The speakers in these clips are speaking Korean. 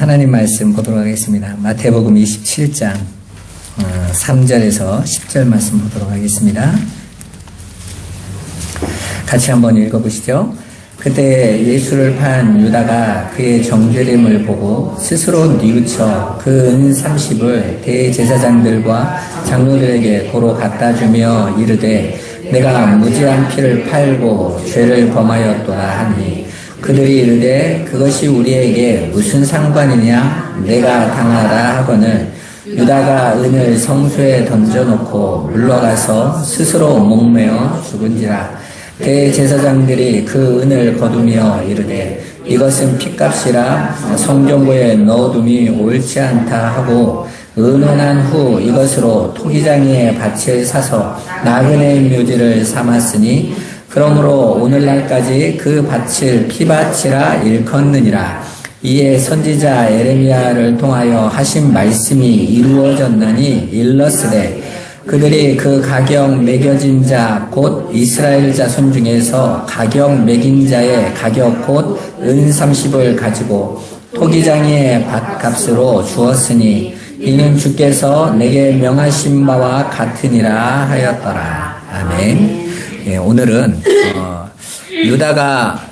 하나님 말씀 보도록 하겠습니다. 마태복음 27장 3절에서 10절 말씀 보도록 하겠습니다. 같이 한번 읽어보시죠. 그때 예수를 판 유다가 그의 정죄됨을 보고 스스로 뉘우쳐 그 은 30을 대제사장들과 장로들에게 고로 갖다 주며 이르되 내가 무지한 피를 팔고 죄를 범하였도다 하니 그들이 이르되 그것이 우리에게 무슨 상관이냐 내가 당하라 하거늘 유다가 은을 성소에 던져놓고 물러가서 스스로 목매어 죽은지라. 대제사장들이 그 은을 거두며 이르되 이것은 핏값이라 성전고에 넣어둠이 옳지 않다 하고 은혼한 후 이것으로 토기장이의 밭을 사서 나그네의 묘지를 삼았으니 그러므로 오늘날까지 그 밭을 피밭이라 일컫느니라. 이에 선지자 에레미야를 통하여 하신 말씀이 이루어졌나니 일렀으되 그들이 그 가격 매겨진 자 곧 이스라엘 자손 중에서 가격 매긴 자의 가격 곧 은 30을 가지고 토기장이의 밭값으로 주었으니 이는 주께서 내게 명하신 바와 같으니라 하였더라. 아멘. 예, 오늘은 유다가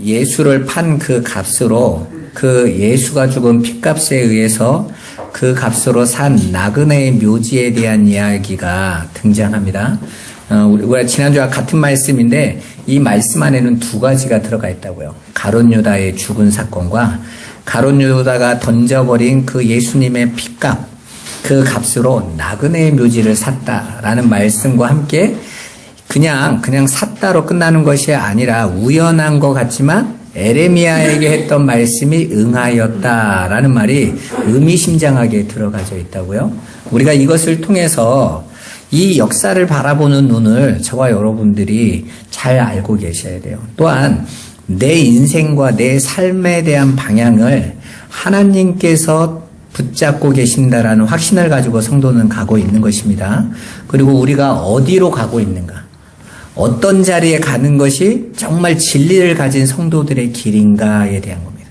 예수를 판 그 값으로 그 예수가 죽은 핏값에 의해서 그 값으로 산 나그네의 묘지에 대한 이야기가 등장합니다. 우리가 지난주와 같은 말씀인데 이 말씀 안에는 두 가지가 들어가 있다고요. 가룟 유다의 죽은 사건과 가룟 유다가 던져버린 그 예수님의 핏값, 그 값으로 나그네의 묘지를 샀다라는 말씀과 함께 그냥 샀다로 끝나는 것이 아니라 우연한 것 같지만 에레미야에게 했던 말씀이 응하였다라는 말이 의미심장하게 들어가져 있다고요. 우리가 이것을 통해서 이 역사를 바라보는 눈을 저와 여러분들이 잘 알고 계셔야 돼요. 또한 내 인생과 내 삶에 대한 방향을 하나님께서 붙잡고 계신다라는 확신을 가지고 성도는 가고 있는 것입니다. 그리고 우리가 어디로 가고 있는가? 어떤 자리에 가는 것이 정말 진리를 가진 성도들의 길인가에 대한 겁니다.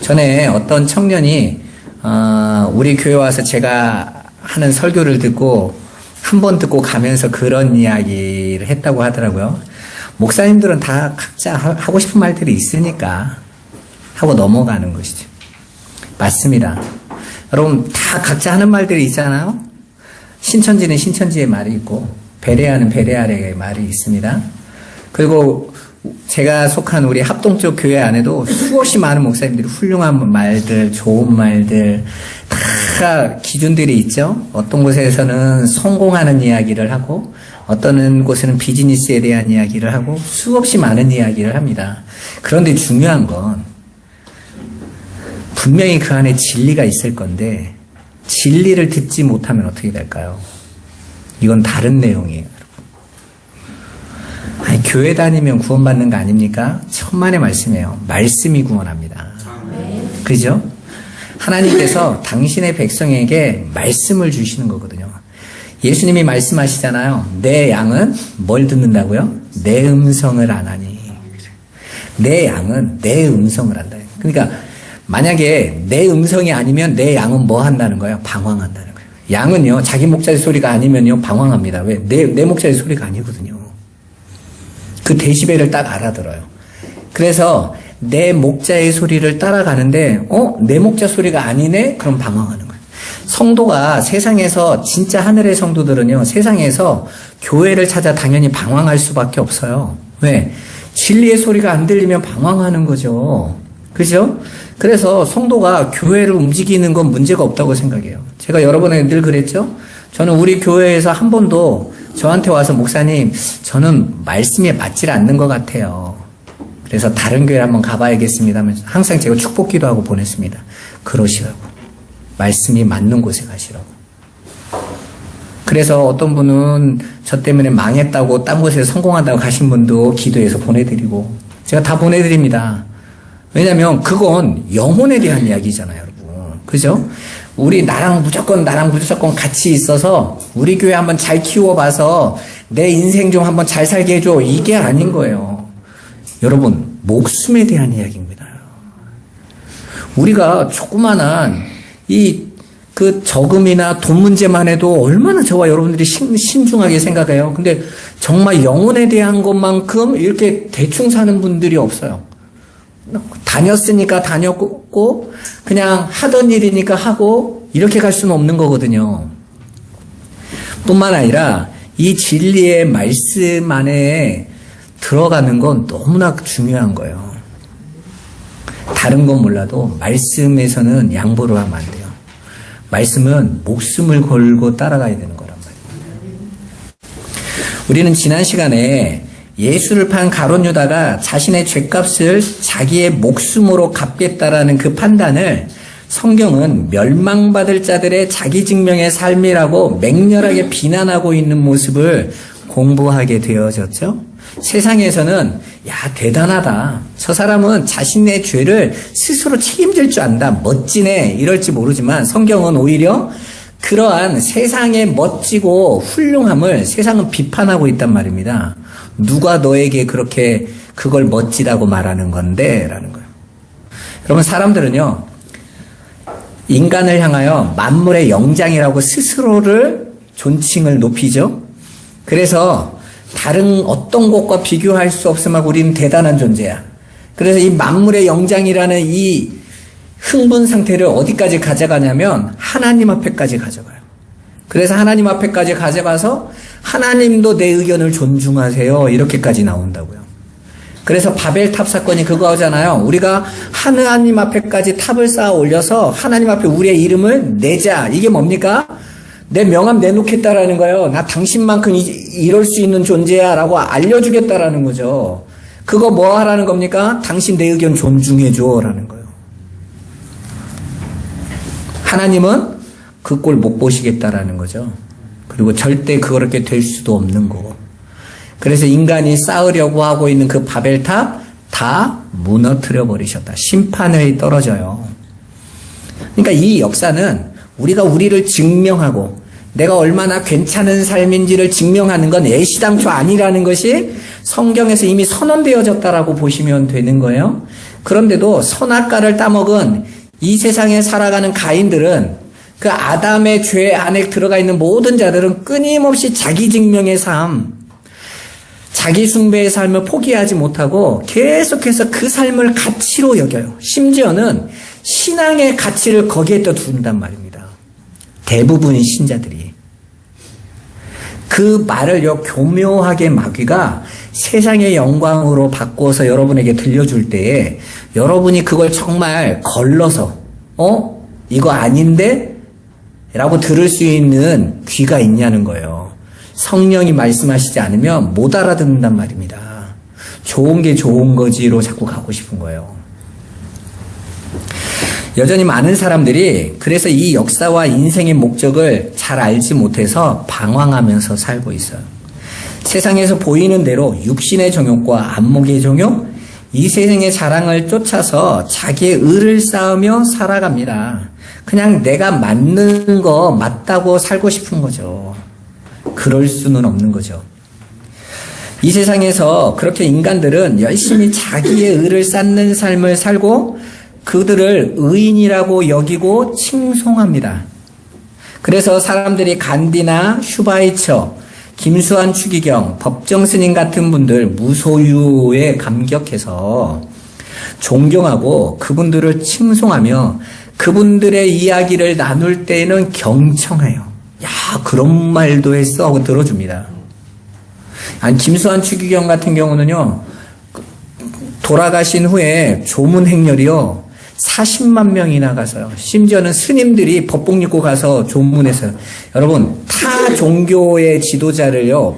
전에 어떤 청년이 우리 교회 와서 제가 하는 설교를 듣고 한 번 듣고 가면서 그런 이야기를 했다고 하더라고요. 목사님들은 다 각자 하고 싶은 말들이 있으니까 하고 넘어가는 것이죠. 맞습니다. 여러분 다 각자 하는 말들이 있잖아요. 신천지는 신천지의 말이 있고 베레아는 베레아의 말이 있습니다. 그리고 제가 속한 우리 합동적 교회 안에도 수없이 많은 목사님들이 훌륭한 말들, 좋은 말들 다 기준들이 있죠. 어떤 곳에서는 성공하는 이야기를 하고 어떤 곳에는 비즈니스에 대한 이야기를 하고 수없이 많은 이야기를 합니다. 그런데 중요한 건 분명히 그 안에 진리가 있을 건데 진리를 듣지 못하면 어떻게 될까요? 이건 다른 내용이에요. 아니, 교회 다니면 구원받는 거 아닙니까? 천만의 말씀이에요. 말씀이 구원합니다. 그죠? 하나님께서 당신의 백성에게 말씀을 주시는 거거든요. 예수님이 말씀하시잖아요. 내 양은 뭘 듣는다고요? 내 음성을 안 하니. 내 양은 내 음성을 한다. 그러니까 만약에 내 음성이 아니면 내 양은 뭐 한다는 거예요? 방황한다는 거예요. 양은요, 자기 목자의 소리가 아니면요, 방황합니다. 왜? 내 목자의 소리가 아니거든요. 그 데시벨을 딱 알아들어요. 그래서 내 목자의 소리를 따라가는데, 내 목자 소리가 아니네? 그럼 방황하는 거예요. 성도가 세상에서, 진짜 하늘의 성도들은요, 세상에서 교회를 찾아 당연히 방황할 수밖에 없어요. 왜? 진리의 소리가 안 들리면 방황하는 거죠. 그죠? 그래서 성도가 교회를 움직이는 건 문제가 없다고 생각해요. 제가 여러 번에 늘 그랬죠? 저는 우리 교회에서 한 번도 저한테 와서 목사님, 저는 말씀에 맞질 않는 것 같아요. 그래서 다른 교회를 한번 가봐야겠습니다 하면서 항상 제가 축복기도 하고 보냈습니다. 그러시라고. 말씀이 맞는 곳에 가시라고. 그래서 어떤 분은 저 때문에 망했다고 딴 곳에서 성공한다고 가신 분도 기도해서 보내드리고 제가 다 보내드립니다. 왜냐면 그건 영혼에 대한 이야기잖아요, 여러분. 그죠? 나랑 무조건 같이 있어서 우리 교회 한번 잘 키워봐서 내 인생 좀 한번 잘 살게 해줘. 이게 아닌 거예요. 여러분, 목숨에 대한 이야기입니다. 우리가 조그만한 그 저금이나 돈 문제만 해도 얼마나 저와 여러분들이 신중하게 생각해요. 근데 정말 영혼에 대한 것만큼 이렇게 대충 사는 분들이 없어요. 다녔으니까 다녔고, 그냥 하던 일이니까 하고, 이렇게 갈 수는 없는 거거든요. 뿐만 아니라, 이 진리의 말씀 안에 들어가는 건 너무나 중요한 거예요. 다른 건 몰라도, 말씀에서는 양보를 하면 안 돼요. 말씀은 목숨을 걸고 따라가야 되는 거란 말이에요. 우리는 지난 시간에 예수를 판 가룟 유다가 자신의 죗값을 자기의 목숨으로 갚겠다라는 그 판단을 성경은 멸망받을 자들의 자기 증명의 삶이라고 맹렬하게 비난하고 있는 모습을 공부하게 되어졌죠. 세상에서는 야 대단하다. 저 사람은 자신의 죄를 스스로 책임질 줄 안다. 멋지네. 이럴지 모르지만 성경은 오히려 그러한 세상의 멋지고 훌륭함을 세상은 비판하고 있단 말입니다. 누가 너에게 그렇게 그걸 멋지다고 말하는 건데? 라는 거예요. 여러분 사람들은요. 인간을 향하여 만물의 영장이라고 스스로를 존칭을 높이죠. 그래서 다른 어떤 것과 비교할 수 없으면 우리는 대단한 존재야. 그래서 이 만물의 영장이라는 이 흥분 상태를 어디까지 가져가냐면 하나님 앞에까지 가져가요. 그래서 하나님 앞에까지 가져가서 하나님도 내 의견을 존중하세요. 이렇게까지 나온다고요. 그래서 바벨탑 사건이 그거잖아요. 우리가 하나님 앞에까지 탑을 쌓아 올려서 하나님 앞에 우리의 이름을 내자. 이게 뭡니까? 내 명함 내놓겠다라는 거예요. 나 당신만큼 이럴 수 있는 존재야 라고 알려주겠다라는 거죠. 그거 뭐 하라는 겁니까? 당신 내 의견 존중해줘 라는 거예요. 하나님은 그 꼴 못 보시겠다라는 거죠. 그리고 절대 그렇게 될 수도 없는 거고. 그래서 인간이 쌓으려고 하고 있는 그 바벨탑 다 무너뜨려 버리셨다. 심판에 떨어져요. 그러니까 이 역사는 우리가 우리를 증명하고 내가 얼마나 괜찮은 삶인지를 증명하는 건 애시당초 아니라는 것이 성경에서 이미 선언되어졌다라고 보시면 되는 거예요. 그런데도 선악과를 따먹은 이 세상에 살아가는 가인들은 그 아담의 죄 안에 들어가 있는 모든 자들은 끊임없이 자기 증명의 삶, 자기 숭배의 삶을 포기하지 못하고 계속해서 그 삶을 가치로 여겨요. 심지어는 신앙의 가치를 거기에 또 둔단 말입니다. 대부분의 신자들이. 그 말을 교묘하게 마귀가 세상의 영광으로 바꿔서 여러분에게 들려줄 때에 여러분이 그걸 정말 걸러서 이거 아닌데? 라고 들을 수 있는 귀가 있냐는 거예요. 성령이 말씀하시지 않으면 못 알아듣는단 말입니다. 좋은 게 좋은 거지로 자꾸 가고 싶은 거예요. 여전히 많은 사람들이 그래서 이 역사와 인생의 목적을 잘 알지 못해서 방황하면서 살고 있어요. 세상에서 보이는 대로 육신의 정욕과 안목의 정욕, 이 세상의 자랑을 쫓아서 자기의 의를 쌓으며 살아갑니다. 그냥 내가 맞는 거 맞다고 살고 싶은 거죠. 그럴 수는 없는 거죠. 이 세상에서 그렇게 인간들은 열심히 자기의 의를 쌓는 삶을 살고 그들을 의인이라고 여기고 칭송합니다. 그래서 사람들이 간디나 슈바이처, 김수환 추기경, 법정스님 같은 분들 무소유에 감격해서 존경하고 그분들을 칭송하며 그분들의 이야기를 나눌 때에는 경청해요. 야, 그런 말도 했어 하고 들어줍니다. 아니, 김수환 추기경 같은 경우는요, 돌아가신 후에 조문 행렬이요, 40만 명이나 가서요. 심지어는 스님들이 법복 입고 가서 조문했어요. 여러분, 타 종교의 지도자를요,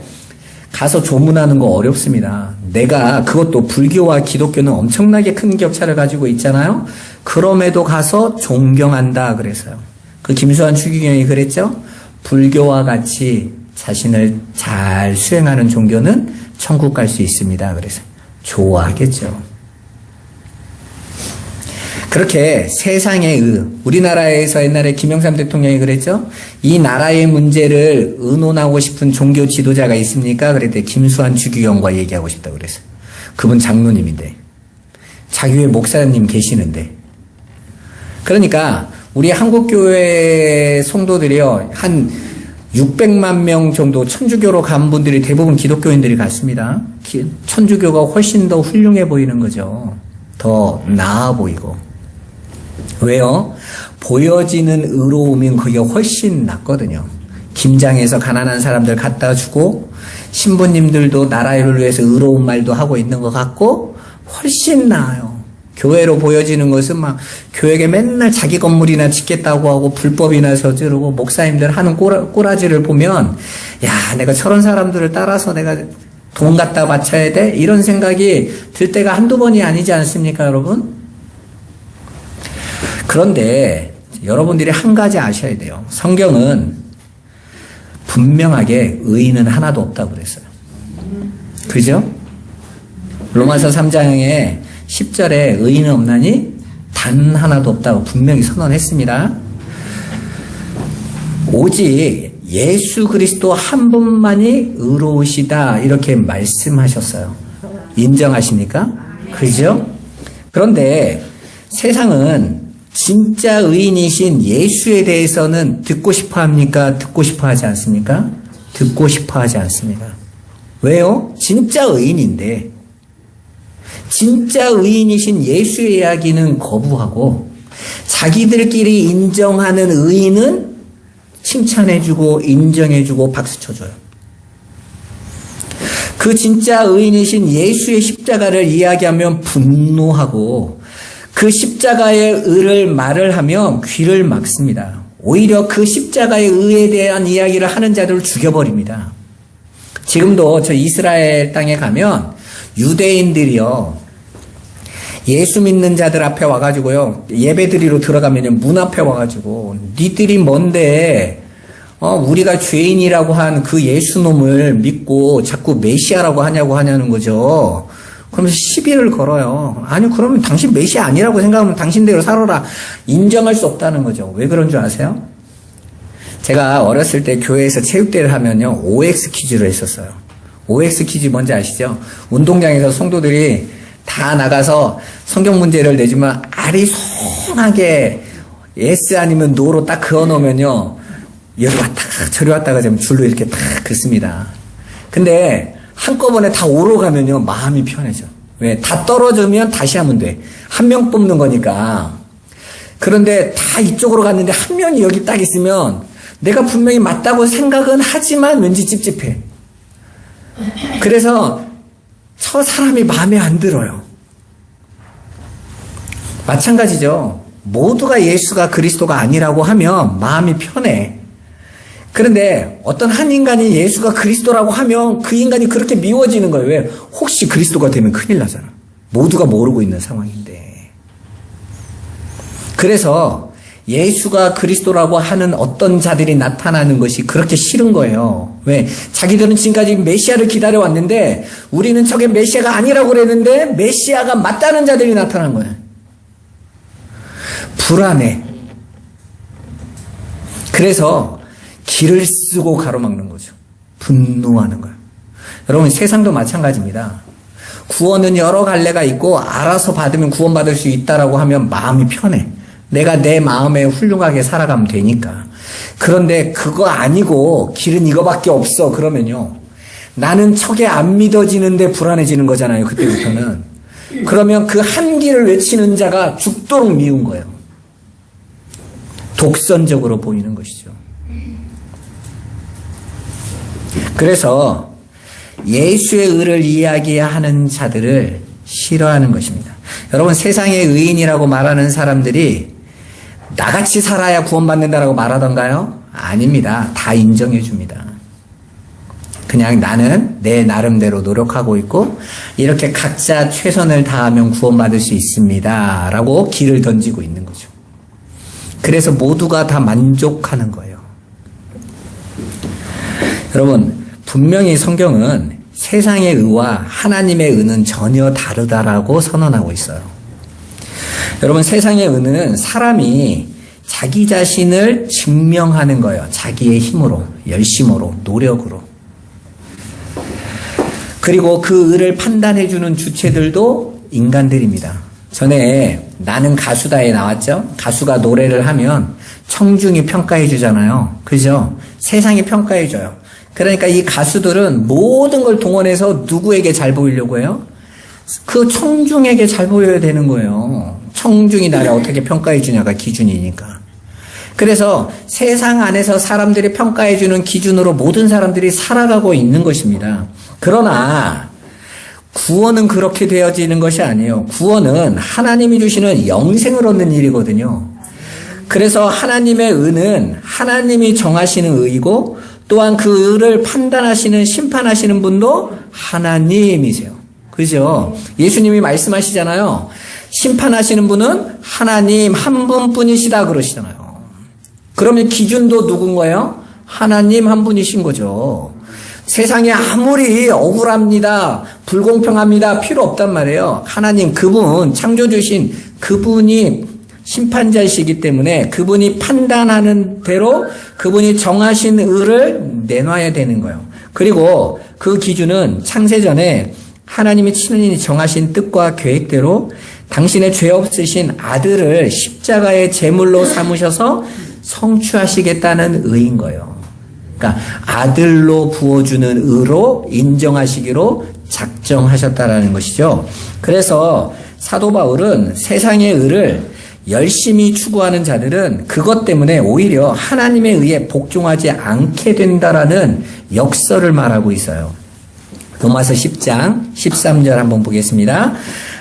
가서 조문하는 거 어렵습니다. 내가 그것도 불교와 기독교는 엄청나게 큰 격차를 가지고 있잖아요. 그럼에도 가서 존경한다 그랬어요. 그 김수환 추기경이 그랬죠. 불교와 같이 자신을 잘 수행하는 종교는 천국 갈 수 있습니다. 그래서 좋아하겠죠. 그렇게 세상의 우리나라에서 옛날에 김영삼 대통령이 그랬죠. 이 나라의 문제를 의논하고 싶은 종교 지도자가 있습니까? 그랬더니 김수환 추기경과 얘기하고 싶다고 그랬어요. 그분 장로님인데 자기 외 목사님 계시는데 그러니까 우리 한국교회 성도들이요, 한 600만 명 정도 천주교로 간 분들이 대부분 기독교인들이 같습니다. 천주교가 훨씬 더 훌륭해 보이는 거죠. 더 나아 보이고. 왜요? 보여지는 의로움인 그게 훨씬 낫거든요. 김장에서 가난한 사람들 갖다 주고, 신부님들도 나라를 위해서 의로운 말도 하고 있는 것 같고, 훨씬 나아요. 교회로 보여지는 것은 막 교회에 맨날 자기 건물이나 짓겠다고 하고 불법이나 저지르고 목사님들 하는 꼬라지를 보면, 야, 내가 저런 사람들을 따라서 내가 돈 갖다 바쳐야 돼? 이런 생각이 들 때가 한두 번이 아니지 않습니까, 여러분? 그런데 여러분들이 한 가지 아셔야 돼요. 성경은 분명하게 의인은 하나도 없다고 그랬어요. 그죠? 로마서 3장에 10절에 의인은 없나니 단 하나도 없다고 분명히 선언했습니다. 오직 예수 그리스도 한 분만이 의로우시다 이렇게 말씀하셨어요. 인정하십니까? 그죠? 그런데 세상은 진짜 의인이신 예수에 대해서는 듣고 싶어 합니까? 듣고 싶어 하지 않습니까? 듣고 싶어 하지 않습니다. 왜요? 진짜 의인인데, 진짜 의인이신 예수의 이야기는 거부하고, 자기들끼리 인정하는 의인은 칭찬해주고, 인정해주고, 박수쳐줘요. 그 진짜 의인이신 예수의 십자가를 이야기하면 분노하고, 그 십자가의 의를 말을 하면 귀를 막습니다. 오히려 그 십자가의 의에 대한 이야기를 하는 자들을 죽여버립니다. 지금도 저 이스라엘 땅에 가면 유대인들이요, 예수 믿는 자들 앞에 와가지고요, 예배드리러 들어가면 문 앞에 와가지고 니들이 뭔데 우리가 죄인이라고 한 그 예수놈을 믿고 자꾸 메시아라고 하냐는 거죠. 그러면서 시비를 걸어요. 아니, 그러면 당신 메시아 아니라고 생각하면 당신대로 살아라. 인정할 수 없다는 거죠. 왜 그런 줄 아세요? 제가 어렸을 때 교회에서 체육대회를 하면요, OX 퀴즈를 했었어요. OX 퀴즈 뭔지 아시죠? 운동장에서 성도들이 다 나가서 성경 문제를 내지만 아리송하게 yes 아니면 no로 딱 그어놓으면요, 여기 왔다가 저리 왔다가 좀 줄로 이렇게 딱 긋습니다. 근데 한꺼번에 다 오러 가면요, 마음이 편해져. 왜? 다 떨어지면 다시 하면 돼. 한 명 뽑는 거니까. 그런데 다 이쪽으로 갔는데 한 명이 여기 딱 있으면 내가 분명히 맞다고 생각은 하지만 왠지 찝찝해. 그래서 저 사람이 마음에 안 들어요. 마찬가지죠. 모두가 예수가 그리스도가 아니라고 하면 마음이 편해. 그런데 어떤 한 인간이 예수가 그리스도라고 하면 그 인간이 그렇게 미워지는 거예요. 왜? 혹시 그리스도가 되면 큰일 나잖아. 모두가 모르고 있는 상황인데. 그래서 예수가 그리스도라고 하는 어떤 자들이 나타나는 것이 그렇게 싫은 거예요. 왜? 자기들은 지금까지 메시아를 기다려왔는데 우리는 저게 메시아가 아니라고 그랬는데 메시아가 맞다는 자들이 나타난 거예요. 불안해. 그래서 길을 쓰고 가로막는 거죠. 분노하는 거예요. 여러분, 세상도 마찬가지입니다. 구원은 여러 갈래가 있고 알아서 받으면 구원받을 수 있다라고 하면 마음이 편해. 내가 내 마음에 훌륭하게 살아가면 되니까. 그런데 그거 아니고 길은 이거밖에 없어 그러면요, 나는 저게 안 믿어지는데 불안해지는 거잖아요. 그때부터는. 그러면 그 한 길을 외치는 자가 죽도록 미운 거예요. 독선적으로 보이는 것이죠. 그래서 예수의 의를 이야기하는 자들을 싫어하는 것입니다. 여러분, 세상의 의인이라고 말하는 사람들이 나같이 살아야 구원받는다라고 말하던가요? 아닙니다. 다 인정해 줍니다. 그냥 나는 내 나름대로 노력하고 있고 이렇게 각자 최선을 다하면 구원받을 수 있습니다 라고 길을 던지고 있는 거죠. 그래서 모두가 다 만족하는 거예요. 여러분, 분명히 성경은 세상의 의와 하나님의 의는 전혀 다르다라고 선언하고 있어요. 여러분, 세상의 의는 사람이 자기 자신을 증명하는 거예요. 자기의 힘으로, 열심으로, 노력으로. 그리고 그 의를 판단해주는 주체들도 인간들입니다. 전에 나는 가수다에 나왔죠? 가수가 노래를 하면 청중이 평가해 주잖아요. 그죠? 세상이 평가해 줘요. 그러니까 이 가수들은 모든 걸 동원해서 누구에게 잘 보이려고 해요? 그 청중에게 잘 보여야 되는 거예요. 청중이 나를 어떻게 평가해 주냐가 기준이니까. 그래서 세상 안에서 사람들이 평가해 주는 기준으로 모든 사람들이 살아가고 있는 것입니다. 그러나 구원은 그렇게 되어지는 것이 아니에요. 구원은 하나님이 주시는 영생을 얻는 일이거든요. 그래서 하나님의 의는 하나님이 정하시는 의이고 또한 그 의를 판단하시는 심판하시는 분도 하나님이세요. 그죠? 예수님이 말씀하시잖아요. 심판하시는 분은 하나님 한 분뿐이시다 그러시잖아요. 그러면 기준도 누군 거예요? 하나님 한 분이신 거죠. 세상에 아무리 억울합니다, 불공평합니다, 필요 없단 말이에요. 하나님 그분, 창조주신 그분이 심판자이시기 때문에 그분이 판단하는 대로 그분이 정하신 의를 내놔야 되는 거예요. 그리고 그 기준은 창세전에 하나님이 친히 정하신 뜻과 계획대로 당신의 죄 없으신 아들을 십자가의 제물로 삼으셔서 성취하시겠다는 의인 거예요. 그러니까 아들로 부어주는 의로 인정하시기로 작정하셨다라는 것이죠. 그래서 사도 바울은 세상의 의를 열심히 추구하는 자들은 그것 때문에 오히려 하나님에 의해 복종하지 않게 된다라는 역설을 말하고 있어요. 로마서 10장 13절 한번 보겠습니다.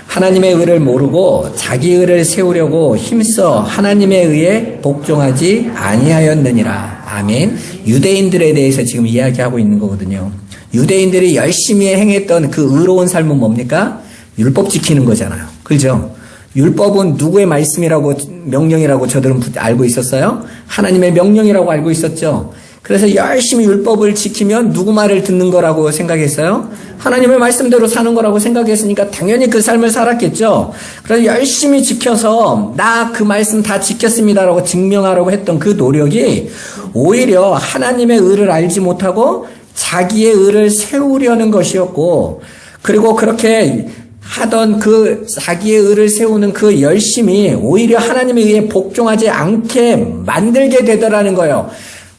하나님의 의를 모르고 자기 의를 세우려고 힘써 하나님에 의해 복종하지 아니하였느니라. 아멘. 유대인들에 대해서 지금 이야기하고 있는 거거든요. 유대인들이 열심히 행했던 그 의로운 삶은 뭡니까? 율법 지키는 거잖아요. 그렇죠? 율법은 누구의 말씀이라고 명령이라고 저들은 알고 있었어요? 하나님의 명령이라고 알고 있었죠. 그래서 열심히 율법을 지키면 누구 말을 듣는 거라고 생각했어요? 하나님의 말씀대로 사는 거라고 생각했으니까 당연히 그 삶을 살았겠죠. 그래서 열심히 지켜서 나 그 말씀 다 지켰습니다라고 증명하려고 했던 그 노력이 오히려 하나님의 의를 알지 못하고 자기의 의를 세우려는 것이었고, 그리고 그렇게 하던 그 자기의 의를 세우는 그 열심이 오히려 하나님에 의해 복종하지 않게 만들게 되더라는 거예요.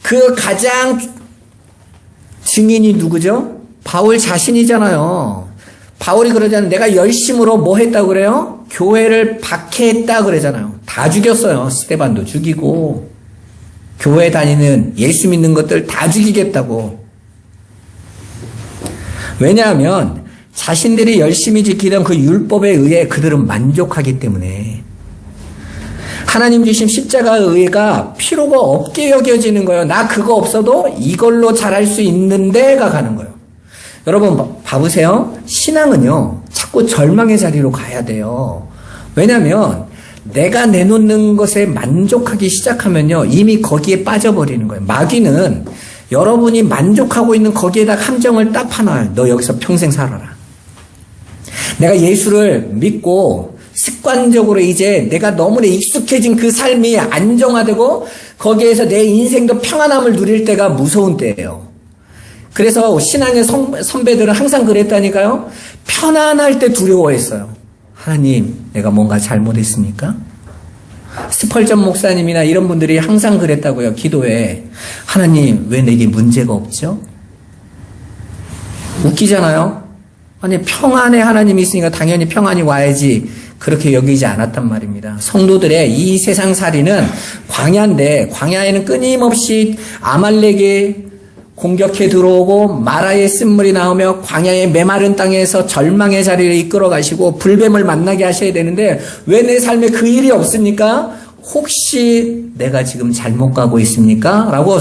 그 가장 증인이 누구죠? 바울 자신이잖아요. 바울이 그러잖아요. 내가 열심으로 뭐 했다고 그래요? 교회를 박해했다 그러잖아요. 다 죽였어요. 스데반도 죽이고 교회 다니는 예수 믿는 것들 다 죽이겠다고. 왜냐하면 자신들이 열심히 지키던 그 율법에 의해 그들은 만족하기 때문에 하나님 주신 십자가의 의가 필요가 없게 여겨지는 거예요. 나 그거 없어도 이걸로 잘할 수 있는데가 가는 거예요. 여러분 봐보세요. 신앙은요 자꾸 절망의 자리로 가야 돼요. 왜냐하면 내가 내놓는 것에 만족하기 시작하면요 이미 거기에 빠져버리는 거예요. 마귀는 여러분이 만족하고 있는 거기에다 함정을 딱 파놔요. 너 여기서 평생 살아라. 내가 예수를 믿고 습관적으로 이제 내가 너무나 익숙해진 그 삶이 안정화되고 거기에서 내 인생도 평안함을 누릴 때가 무서운 때예요. 그래서 신앙의 선배들은 항상 그랬다니까요. 편안할 때 두려워했어요. 하나님, 내가 뭔가 잘못했습니까? 스펄전 목사님이나 이런 분들이 항상 그랬다고요. 기도에. 하나님, 왜 내게 문제가 없죠? 웃기잖아요. 아니 평안의 하나님이 있으니까 당연히 평안이 와야지 그렇게 여기지 않았단 말입니다. 성도들의 이 세상 살이는 광야인데 광야에는 끊임없이 아말렉이 공격해 들어오고 마라의 쓴물이 나오며 광야의 메마른 땅에서 절망의 자리를 이끌어 가시고 불뱀을 만나게 하셔야 되는데 왜 내 삶에 그 일이 없습니까? 혹시 내가 지금 잘못 가고 있습니까? 라고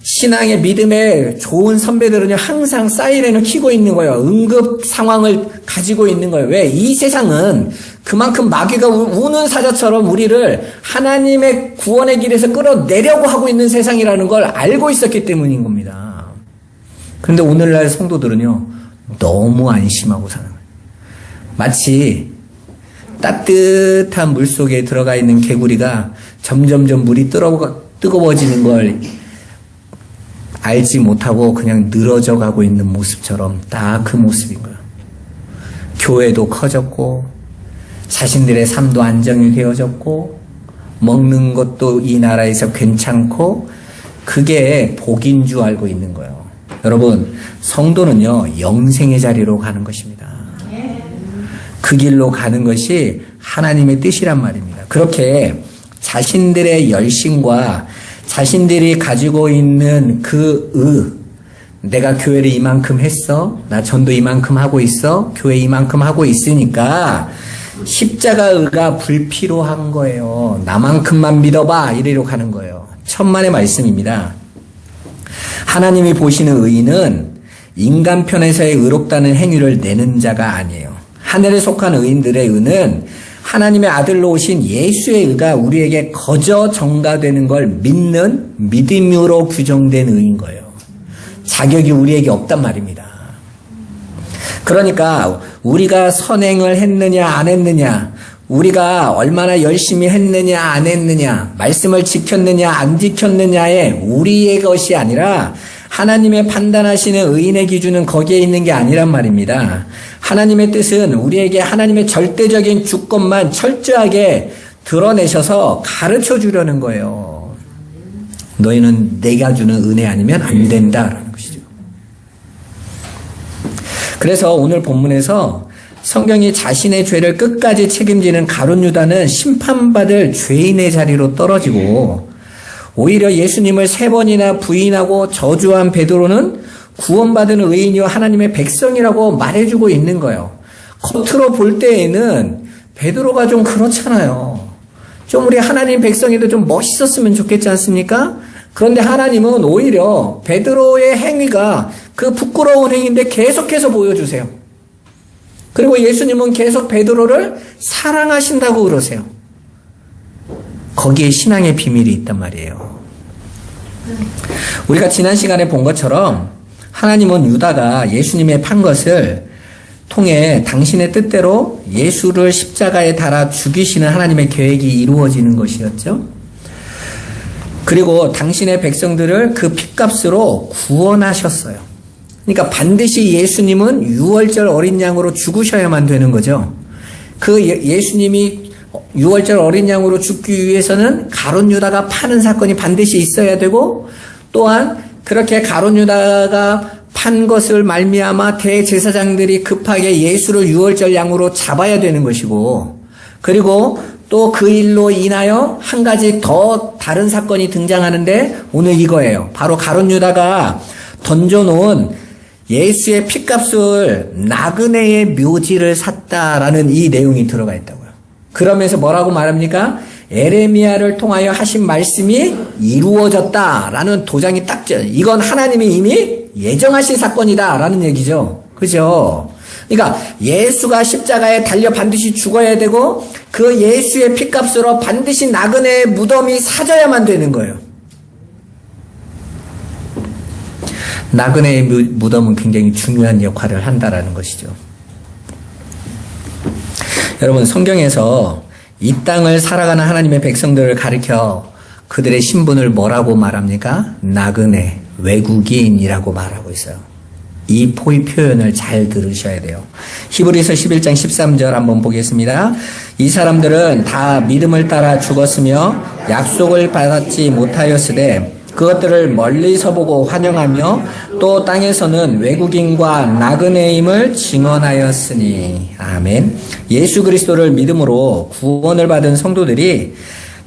신앙의 믿음의 좋은 선배들은 항상 사이렌을 켜고 있는 거예요. 응급 상황을 가지고 있는 거예요. 왜? 이 세상은 그만큼 마귀가 우는 사자처럼 우리를 하나님의 구원의 길에서 끌어내려고 하고 있는 세상이라는 걸 알고 있었기 때문인 겁니다. 그런데 오늘날 성도들은요 너무 안심하고 사는 거예요. 마치 따뜻한 물 속에 들어가 있는 개구리가 점점점 물이 뜨거워지는 걸 알지 못하고 그냥 늘어져 가고 있는 모습처럼 딱 그 모습인 거예요. 교회도 커졌고 자신들의 삶도 안정이 되어졌고 먹는 것도 이 나라에서 괜찮고 그게 복인 줄 알고 있는 거예요. 여러분, 성도는요 영생의 자리로 가는 것입니다. 그 길로 가는 것이 하나님의 뜻이란 말입니다. 그렇게 자신들의 열심과 자신들이 가지고 있는 내가 교회를 이만큼 했어, 나 전도 이만큼 하고 있어, 교회 이만큼 하고 있으니까 십자가의가 불필요한 거예요. 나만큼만 믿어봐, 이리로 가는 거예요. 천만의 말씀입니다. 하나님이 보시는 의인은 인간 편에서의 의롭다는 행위를 내는 자가 아니에요. 하늘에 속한 의인들의 의는 하나님의 아들로 오신 예수의 의가 우리에게 거저 전가되는 걸 믿는 믿음으로 규정된 의인 거예요. 자격이 우리에게 없단 말입니다. 그러니까 우리가 선행을 했느냐 안 했느냐, 우리가 얼마나 열심히 했느냐 안 했느냐, 말씀을 지켰느냐 안 지켰느냐의 우리의 것이 아니라 하나님의 판단하시는 의인의 기준은 거기에 있는 게 아니란 말입니다. 하나님의 뜻은 우리에게 하나님의 절대적인 주권만 철저하게 드러내셔서 가르쳐 주려는 거예요. 너희는 내가 주는 은혜 아니면 안 된다라는 것이죠. 그래서 오늘 본문에서 성경이 자신의 죄를 끝까지 책임지는 가룟 유다는 심판받을 죄인의 자리로 떨어지고, 오히려 예수님을 3번이나 부인하고 저주한 베드로는 구원받은 의인이요 하나님의 백성이라고 말해주고 있는 거예요. 겉으로 볼 때에는 베드로가 좀 그렇잖아요. 좀 우리 하나님 백성이도 좀 멋있었으면 좋겠지 않습니까? 그런데 하나님은 오히려 베드로의 행위가 그 부끄러운 행위인데 계속해서 보여주세요. 그리고 예수님은 계속 베드로를 사랑하신다고 그러세요. 거기에 신앙의 비밀이 있단 말이에요. 우리가 지난 시간에 본 것처럼 하나님은 유다가 예수님의 판 것을 통해 당신의 뜻대로 예수를 십자가에 달아 죽이시는 하나님의 계획이 이루어지는 것이었죠. 그리고 당신의 백성들을 그 핏값으로 구원하셨어요. 그러니까 반드시 예수님은 유월절 어린 양으로 죽으셔야만 되는 거죠. 그 예수님이 유월절 어린 양으로 죽기 위해서는 가룟 유다가 파는 사건이 반드시 있어야 되고, 또한 그렇게 가룟 유다가 판 것을 말미암아 대제사장들이 급하게 예수를 유월절 양으로 잡아야 되는 것이고, 그리고 또 그 일로 인하여 한 가지 더 다른 사건이 등장하는데 오늘 이거예요. 바로 가룟 유다가 던져놓은 예수의 핏값을 나그네의 묘지를 샀다라는 이 내용이 들어가 있다고요. 그러면서 뭐라고 말합니까? 에레미야를 통하여 하신 말씀이 이루어졌다라는 도장이 딱 쪄요. 이건 하나님이 이미 예정하신 사건이다라는 얘기죠. 그죠? 그러니까 예수가 십자가에 달려 반드시 죽어야 되고, 그 예수의 핏값으로 반드시 나그네의 무덤이 사져야만 되는 거예요. 나그네의 무덤은 굉장히 중요한 역할을 한다라는 것이죠. 여러분, 성경에서 이 땅을 살아가는 하나님의 백성들을 가리켜 그들의 신분을 뭐라고 말합니까? 나그네, 외국인이라고 말하고 있어요. 이 표현을 잘 들으셔야 돼요. 히브리서 11장 13절 한번 보겠습니다. 이 사람들은 다 믿음을 따라 죽었으며 약속을 받지 못하였으되 그것들을 멀리서 보고 환영하며 또 땅에서는 외국인과 나그네임을 증언하였으니. 아멘. 예수 그리스도를 믿음으로 구원을 받은 성도들이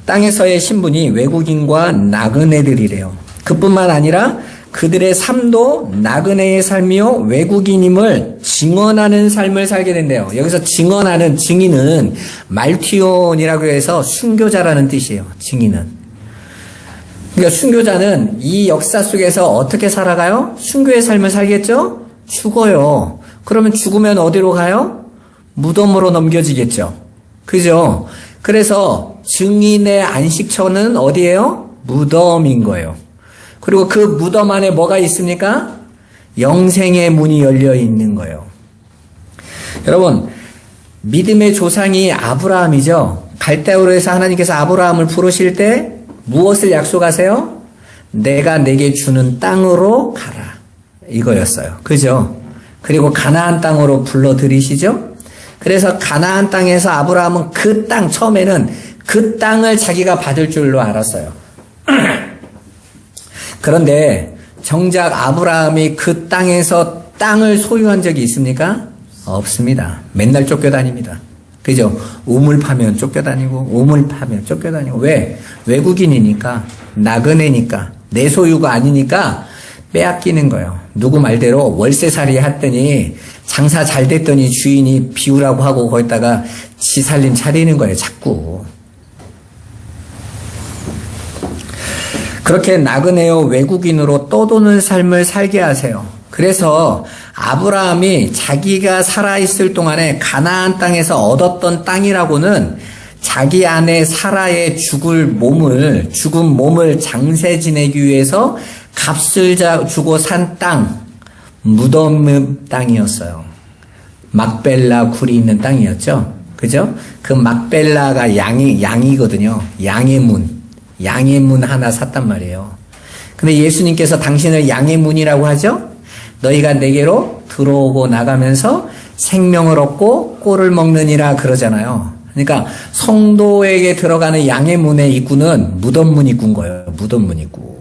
땅에서의 신분이 외국인과 나그네들이래요. 그뿐만 아니라 그들의 삶도 나그네의 삶이요 외국인임을 증언하는 삶을 살게 된대요. 여기서 증언하는, 증인은 말티온이라고 해서 순교자라는 뜻이에요. 증인은. 그러니까 순교자는 이 역사 속에서 어떻게 살아가요? 순교의 삶을 살겠죠? 죽어요. 그러면 죽으면 어디로 가요? 무덤으로 넘겨지겠죠. 그죠? 그래서 증인의 안식처는 어디예요? 무덤인 거예요. 그리고 그 무덤 안에 뭐가 있습니까? 영생의 문이 열려 있는 거예요. 여러분, 믿음의 조상이 아브라함이죠. 갈대아우르에서 하나님께서 아브라함을 부르실 때 무엇을 약속하세요? 내가 내게 주는 땅으로 가라. 이거였어요. 그죠? 그리고 가나안 땅으로 불러들이시죠? 그래서 가나안 땅에서 아브라함은 그 땅, 처음에는 그 땅을 자기가 받을 줄로 알았어요. 그런데 정작 아브라함이 그 땅에서 땅을 소유한 적이 있습니까? 없습니다. 맨날 쫓겨다닙니다. 그죠? 우물 파면 쫓겨다니고, 우물 파면 쫓겨다니고. 왜? 외국인이니까, 나그네니까, 내 소유가 아니니까 빼앗기는 거예요. 누구 말대로 월세살이 했더니 장사 잘 됐더니 주인이 비우라고 하고 거기다가 지 살림 차리는 거예요, 자꾸. 그렇게 나그네요 외국인으로 떠도는 삶을 살게 하세요. 그래서 아브라함이 자기가 살아있을 동안에 가나안 땅에서 얻었던 땅이라고는 자기 아내 사라의 죽은 몸을 장세 지내기 위해서 값을 주고 산 땅, 무덤 땅이었어요. 막벨라 굴이 있는 땅이었죠. 그죠? 그 막벨라가 양이거든요. 양의 문 하나 샀단 말이에요. 근데 예수님께서 당신을 양의 문이라고 하죠? 너희가 내게로 들어오고 나가면서 생명을 얻고 꼴을 먹느니라 그러잖아요. 그러니까 성도에게 들어가는 양의 문의 입구는 무덤문 입구인 거예요. 무덤문 입구.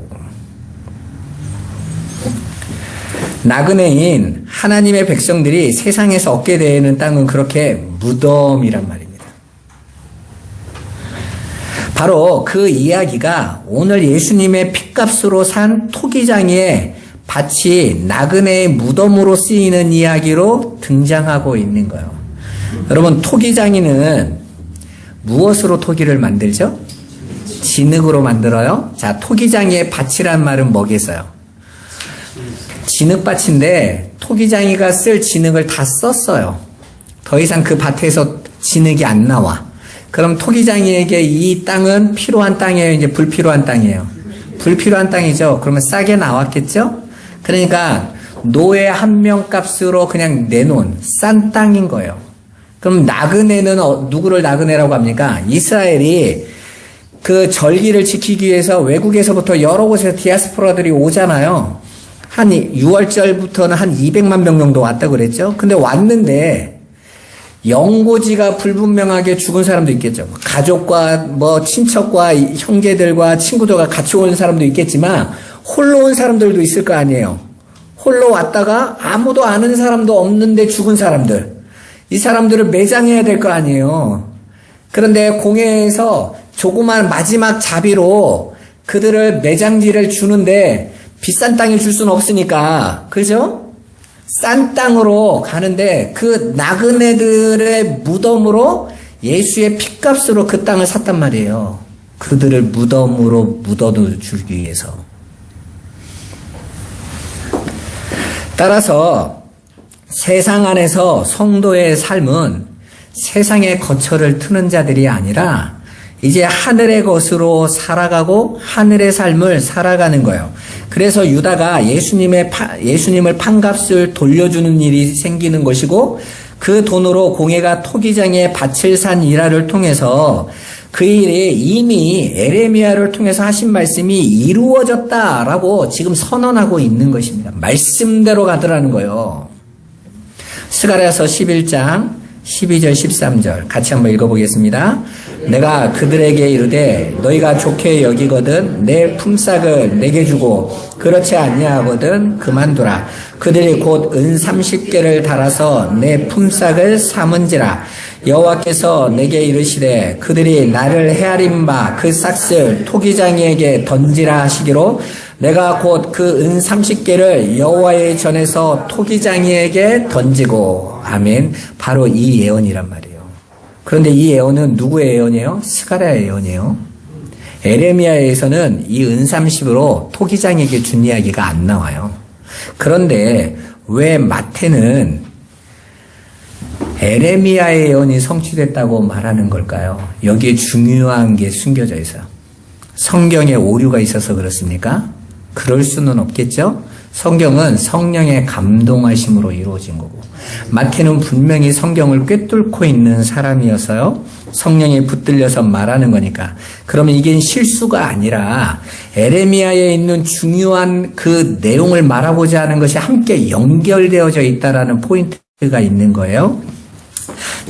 나그네인 하나님의 백성들이 세상에서 얻게 되는 땅은 그렇게 무덤이란 말입니다. 바로 그 이야기가 오늘 예수님의 핏값으로 산 토기장의 밭이 나그네의 무덤으로 쓰이는 이야기로 등장하고 있는 거예요. 여러분, 토기장이는 무엇으로 토기를 만들죠? 진흙으로 만들어요. 자, 토기장이의 밭이란 말은 뭐겠어요? 진흙밭인데 토기장이가 쓸 진흙을 다 썼어요. 더 이상 그 밭에서 진흙이 안 나와. 그럼 토기장이에게 이 땅은 필요한 땅이에요? 이제 불필요한 땅이에요? 불필요한 땅이죠. 그러면 싸게 나왔겠죠? 그러니까 노예 한 명 값으로 그냥 내놓은 싼 땅인 거예요. 그럼 나그네는 누구를 나그네라고 합니까? 이스라엘이 그 절기를 지키기 위해서 외국에서부터 여러 곳에서 디아스포라들이 오잖아요. 한 6월절부터는 한 200만 명 정도 왔다고 그랬죠. 근데 왔는데 영고지가 불분명하게 죽은 사람도 있겠죠. 가족과 친척과 형제들과 친구들과 같이 온 사람도 있겠지만 홀로 온 사람들도 있을 거 아니에요. 홀로 왔다가 아무도 아는 사람도 없는데 죽은 사람들. 이 사람들을 매장해야 될 거 아니에요. 그런데 공회에서 조그만 마지막 자비로 그들을 매장지를 주는데 비싼 땅을 줄 수는 없으니까, 그죠? 싼 땅으로 가는데 그 나그네들의 무덤으로 예수의 핏값으로 그 땅을 샀단 말이에요. 그들을 무덤으로 묻어주기 위해서. 따라서 세상 안에서 성도의 삶은 세상의 거처를 트는 자들이 아니라 이제 하늘의 것으로 살아가고 하늘의 삶을 살아가는 거예요. 그래서 유다가 예수님을 판값을 돌려주는 일이 생기는 것이고 그 돈으로 공회가 토기장에 밭을 산 일화를 통해서 그 일이 이미 에레미야를 통해서 하신 말씀이 이루어졌다라고 지금 선언하고 있는 것입니다. 말씀대로 가더라는 거예요. 스가랴서 11장 12절 13절 같이 한번 읽어보겠습니다. 내가 그들에게 이르되 너희가 좋게 여기거든 내 품삯을 내게 주고 그렇지 아니하거든 그만두라. 그들이 곧 은 30개를 달아서 내 품삯을 삼은지라. 여호와께서 내게 이르시되 그들이 나를 헤아린 바 그 싹을 토기장이에게 던지라 하시기로 내가 곧 그 은 30개를 여호와의 전에서 토기장이에게 던지고. 아멘. 바로 이 예언이란 말이에요. 그런데 이 예언은 누구의 예언이에요? 스가랴의 예언이에요. 에레미야에서는 이 은 30으로 토기장에게 준 이야기가 안 나와요. 그런데 왜 마태는 에레미야의 예언이 성취됐다고 말하는 걸까요? 여기에 중요한 게 숨겨져 있어요. 성경에 오류가 있어서 그렇습니까? 그럴 수는 없겠죠? 성경은 성령의 감동하심으로 이루어진 거고 마태는 분명히 성경을 꿰뚫고 있는 사람이어서요. 성령에 붙들려서 말하는 거니까. 그러면 이게 실수가 아니라 에레미야에 있는 중요한 그 내용을 말하고자 하는 것이 함께 연결되어져 있다라는 포인트가 있는 거예요.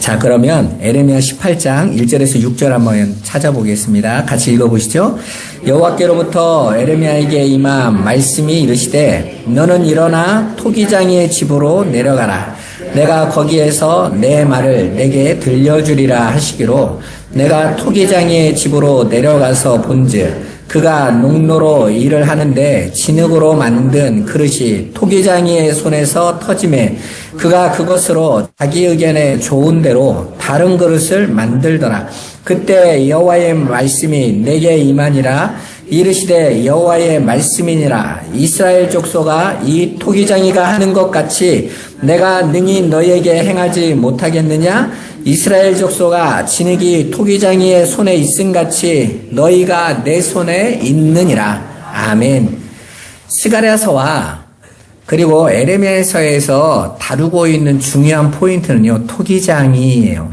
자, 그러면 에레미야 18장 1절에서 6절 한번 찾아보겠습니다. 같이 읽어보시죠. 여호와께로부터 에레미야에게 임한 말씀이 이르시되 너는 일어나 토기장이의 집으로 내려가라. 내가 거기에서 내 말을 내게 들려주리라 하시기로 내가 토기장이의 집으로 내려가서 본즉 그가 농로로 일을 하는데 진흙으로 만든 그릇이 토기장이의 손에서 터짐에 그가 그것으로 자기 의견에 좋은 대로 다른 그릇을 만들더라. 그때 여호와의 말씀이 내게 임하니라. 이르시되 여호와의 말씀이니라. 이스라엘 족속아 이 토기장이가 하는 것 같이 내가 능히 너희에게 행하지 못하겠느냐? 이스라엘 족속아 진흙이 토기장이의 손에 있음같이 너희가 내 손에 있느니라. 아멘. 스가랴서와 그리고 에레미야서에서 다루고 있는 중요한 포인트는요, 토기장이에요.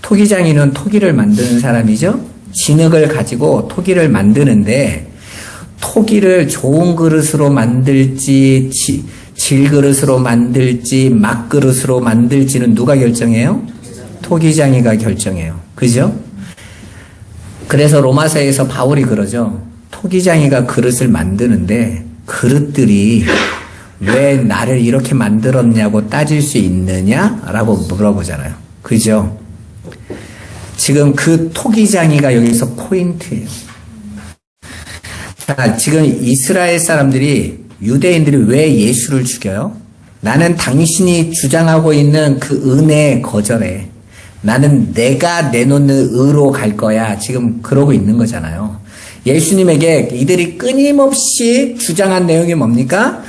토기장이는 토기를 만드는 사람이죠. 진흙을 가지고 토기를 만드는데 토기를 좋은 그릇으로 만들지 질그릇으로 만들지 막그릇으로 만들지는 누가 결정해요? 토기장이가 결정해요. 그죠? 그래서 로마서에서 바울이 그러죠. 토기장이가 그릇을 만드는데 그릇들이 왜 나를 이렇게 만들었냐고 따질 수 있느냐라고 물어보잖아요. 그죠? 지금 그 토기장이가 여기서 포인트예요. 자, 지금 이스라엘 사람들이 유대인들이 왜 예수를 죽여요? 나는 당신이 주장하고 있는 그 은혜에 거절해. 나는 내가 내놓는 의로 갈 거야. 지금 그러고 있는 거잖아요. 예수님에게 이들이 끊임없이 주장한 내용이 뭡니까?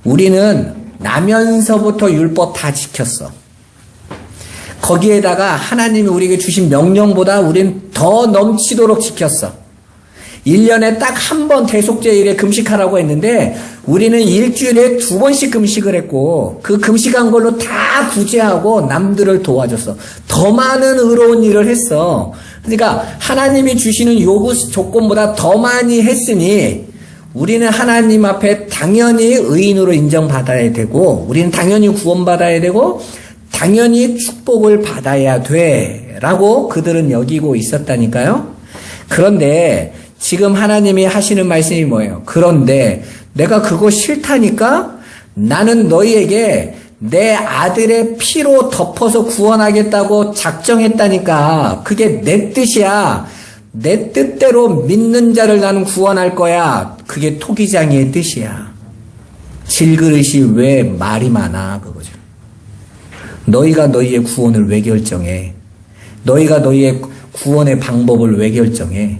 우리는 나면서부터 율법 다 지켰어. 거기에다가 하나님이 우리에게 주신 명령보다 우린 더 넘치도록 지켰어. 1년에 딱 한 번 대속제일에 금식하라고 했는데 우리는 일주일에 2번씩 금식을 했고 그 금식한 걸로 다 구제하고 남들을 도와줬어. 더 많은 의로운 일을 했어. 그러니까 하나님이 주시는 요구 조건보다 더 많이 했으니 우리는 하나님 앞에 당연히 의인으로 인정받아야 되고 우리는 당연히 구원받아야 되고 당연히 축복을 받아야 돼 라고 그들은 여기고 있었다니까요. 그런데 지금 하나님이 하시는 말씀이 뭐예요? 그런데 내가 그거 싫다니까 나는 너희에게 내 아들의 피로 덮어서 구원하겠다고 작정했다니까. 그게 내 뜻이야. 내 뜻대로 믿는 자를 나는 구원할 거야. 그게 토기장이의 뜻이야. 질그릇이 왜 말이 많아 그거죠. 너희가 너희의 구원을 왜 결정해? 너희가 너희의 구원의 방법을 왜 결정해?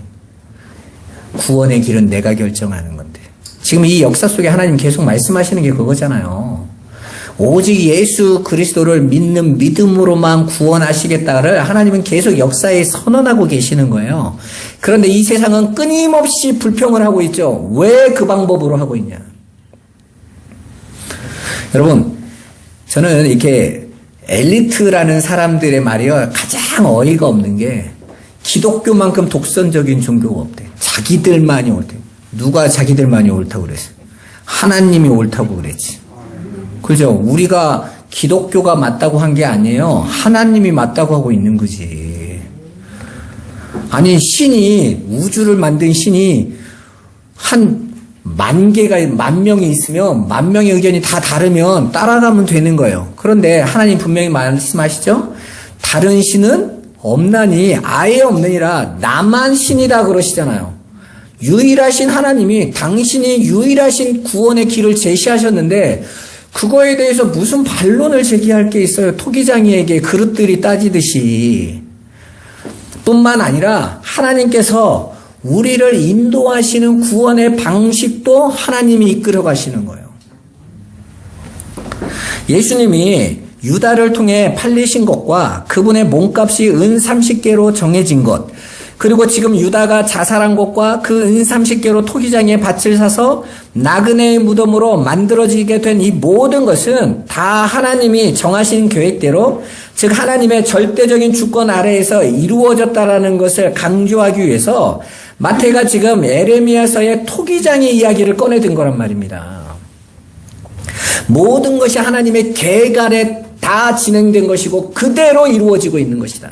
구원의 길은 내가 결정하는 건데. 지금 이 역사 속에 하나님 계속 말씀하시는 게 그거잖아요. 오직 예수 그리스도를 믿는 믿음으로만 구원하시겠다를 하나님은 계속 역사에 선언하고 계시는 거예요. 그런데 이 세상은 끊임없이 불평을 하고 있죠. 왜 그 방법으로 하고 있냐? 여러분, 저는 이렇게 엘리트라는 사람들의 말이요, 가장 어이가 없는 게 기독교만큼 독선적인 종교가 없대. 자기들만이 옳대. 누가 자기들만이 옳다고 그랬어? 하나님이 옳다고 그랬지. 그죠? 우리가 기독교가 맞다고 한 게 아니에요. 하나님이 맞다고 하고 있는 거지. 아니, 신이, 우주를 만든 신이 한 10,000명이 있으면 10,000명의 의견이 다 다르면 따라가면 되는 거예요. 그런데 하나님 분명히 말씀하시죠? 다른 신은 없나니 아예 없느니라. 나만 신이다 그러시잖아요. 유일하신 하나님이 당신이 유일하신 구원의 길을 제시하셨는데 그거에 대해서 무슨 반론을 제기할 게 있어요. 토기장이에게 그릇들이 따지듯이. 뿐만 아니라 하나님께서 우리를 인도하시는 구원의 방식도 하나님이 이끌어 가시는 거예요. 예수님이 유다를 통해 팔리신 것과 그분의 몸값이 은 30개로 정해진 것, 그리고 지금 유다가 자살한 것과 그 은 30개로 토기장에 밭을 사서 나그네의 무덤으로 만들어지게 된 이 모든 것은 다 하나님이 정하신 계획대로, 즉 하나님의 절대적인 주권 아래에서 이루어졌다라는 것을 강조하기 위해서 마태가 지금 에레미야서의 토기장의 이야기를 꺼내든 거란 말입니다. 모든 것이 하나님의 계획 아래 다 진행된 것이고 그대로 이루어지고 있는 것이다.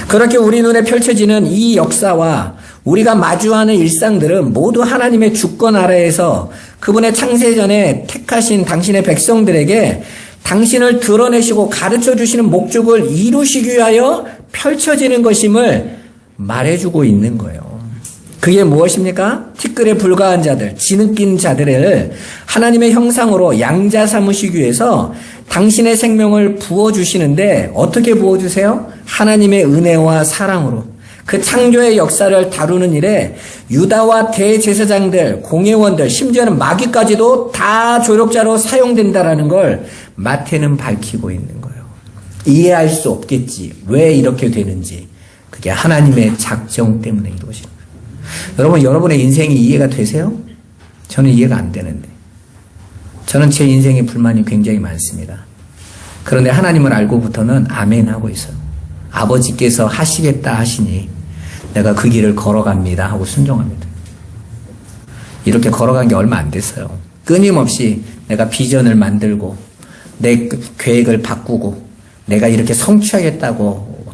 그렇게 우리 눈에 펼쳐지는 이 역사와 우리가 마주하는 일상들은 모두 하나님의 주권 아래에서 그분의 창세 전에 택하신 당신의 백성들에게 당신을 드러내시고 가르쳐 주시는 목적을 이루시기 위하여 펼쳐지는 것임을 말해주고 있는 거예요. 그게 무엇입니까? 티끌에 불과한 자들, 지느낀 자들을 하나님의 형상으로 양자 삼으시기 위해서 당신의 생명을 부어주시는데 어떻게 부어주세요? 하나님의 은혜와 사랑으로. 그 창조의 역사를 다루는 일에 유다와 대제사장들, 공회원들, 심지어는 마귀까지도 다 조력자로 사용된다라는 걸 마태는 밝히고 있는 거예요. 이해할 수 없겠지. 왜 이렇게 되는지. 그게 하나님의 작정 때문에 이루어지는 거예요. 여러분, 여러분의 인생이 이해가 되세요? 저는 이해가 안 되는데. 저는 제 인생에 불만이 굉장히 많습니다. 그런데 하나님을 알고부터는 아멘 하고 있어요. 아버지께서 하시겠다 하시니 내가 그 길을 걸어갑니다 하고 순종합니다. 이렇게 걸어간 게 얼마 안 됐어요. 끊임없이 내가 비전을 만들고 내 계획을 바꾸고 내가 이렇게 성취하겠다고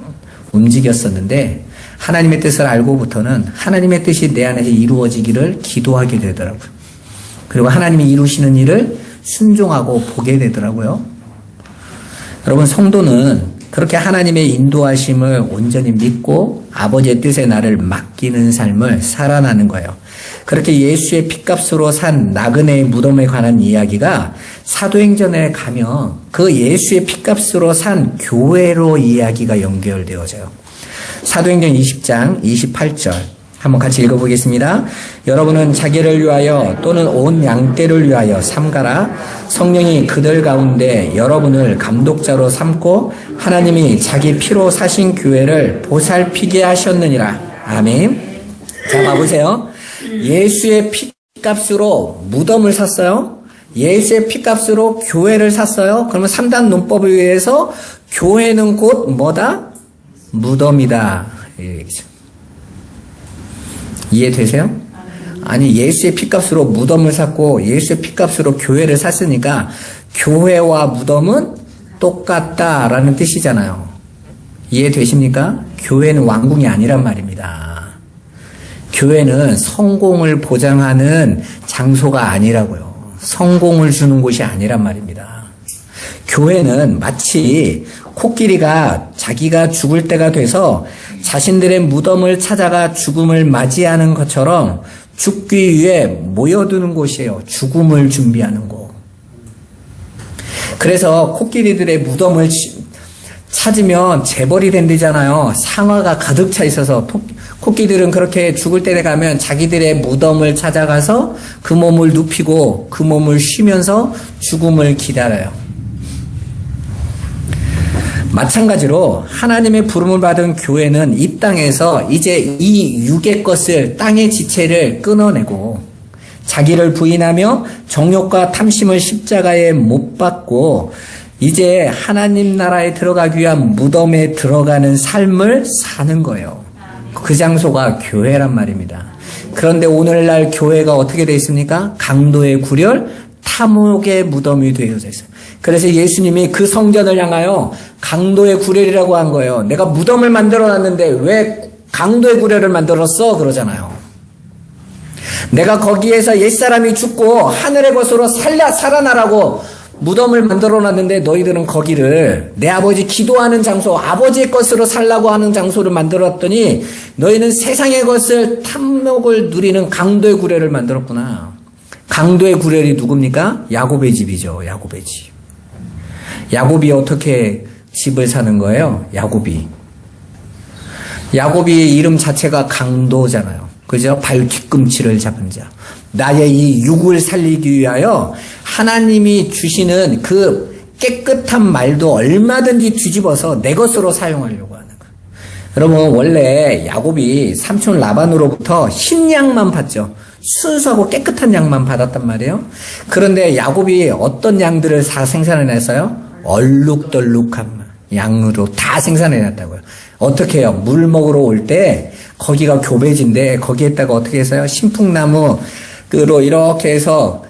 움직였었는데 하나님의 뜻을 알고부터는 하나님의 뜻이 내 안에서 이루어지기를 기도하게 되더라고요. 그리고 하나님이 이루시는 일을 순종하고 보게 되더라고요. 여러분, 성도는 그렇게 하나님의 인도하심을 온전히 믿고 아버지의 뜻에 나를 맡기는 삶을 살아나는 거예요. 그렇게 예수의 핏값으로 산 나그네의 무덤에 관한 이야기가 사도행전에 가면 그 예수의 핏값으로 산 교회로 이야기가 연결되어져요. 사도행전 20장 28절 한번 같이 읽어보겠습니다. 여러분은 자기를 위하여 또는 온 양떼를 위하여 삼가라. 성령이 그들 가운데 여러분을 감독자로 삼고 하나님이 자기 피로 사신 교회를 보살피게 하셨느니라. 아멘. 자, 봐보세요. 예수의 피값으로 무덤을 샀어요. 예수의 피값으로 교회를 샀어요. 그러면 3단 논법에 의해서 교회는 곧 뭐다? 무덤이다. 이해되세요? 아니, 예수의 피값으로 무덤을 샀고 예수의 피값으로 교회를 샀으니까 교회와 무덤은 똑같다라는 뜻이잖아요. 이해되십니까? 교회는 왕궁이 아니란 말입니다. 교회는 성공을 보장하는 장소가 아니라고요. 성공을 주는 곳이 아니란 말입니다. 교회는 마치 코끼리가 자기가 죽을 때가 돼서 자신들의 무덤을 찾아가 죽음을 맞이하는 것처럼 죽기 위해 모여드는 곳이에요. 죽음을 준비하는 곳. 그래서 코끼리들의 무덤을 찾으면 재벌이 된대잖아요. 상아가 가득 차 있어서 코끼리들은 그렇게 죽을 때 가면 자기들의 무덤을 찾아가서 그 몸을 눕히고 그 몸을 쉬면서 죽음을 기다려요. 마찬가지로 하나님의 부름을 받은 교회는 이 땅에서 이제 이 육의 것을, 땅의 지체를 끊어내고 자기를 부인하며 정욕과 탐심을 십자가에 못 박고 이제 하나님 나라에 들어가기 위한 무덤에 들어가는 삶을 사는 거예요. 그 장소가 교회란 말입니다. 그런데 오늘날 교회가 어떻게 되어 있습니까? 강도의 구렬, 탐욕의 무덤이 되어져 있어요. 그래서 예수님이 그 성전을 향하여 강도의 구렬이라고 한 거예요. 내가 무덤을 만들어놨는데 왜 강도의 구렬을 만들었어? 그러잖아요. 내가 거기에서 옛사람이 죽고 하늘의 것으로 살아나라고 무덤을 만들어놨는데 너희들은 거기를 내 아버지 기도하는 장소, 아버지의 것으로 살라고 하는 장소를 만들었더니 너희는 세상의 것을 탐욕을 누리는 강도의 구렬을 만들었구나. 강도의 구렬이 누굽니까? 야곱의 집이죠. 야곱의 집. 야곱이 어떻게 집을 사는 거예요? 야곱이 이름 자체가 강도잖아요. 그죠? 발 뒤꿈치를 잡은 자. 나의 이 육을 살리기 위하여 하나님이 주시는 그 깨끗한 말도 얼마든지 뒤집어서 내 것으로 사용하려고 하는 거예요. 여러분, 원래 야곱이 삼촌 라반으로부터 흰 양만 받죠. 순수하고 깨끗한 양만 받았단 말이에요. 그런데 야곱이 어떤 양들을 다 생산해냈어요? 얼룩덜룩한 양으로 다 생산해놨다고요. 어떻게 해요? 물 먹으러 올 때 거기가 교배지인데 거기에다가 어떻게 해서요? 신풍나무로 이렇게 해서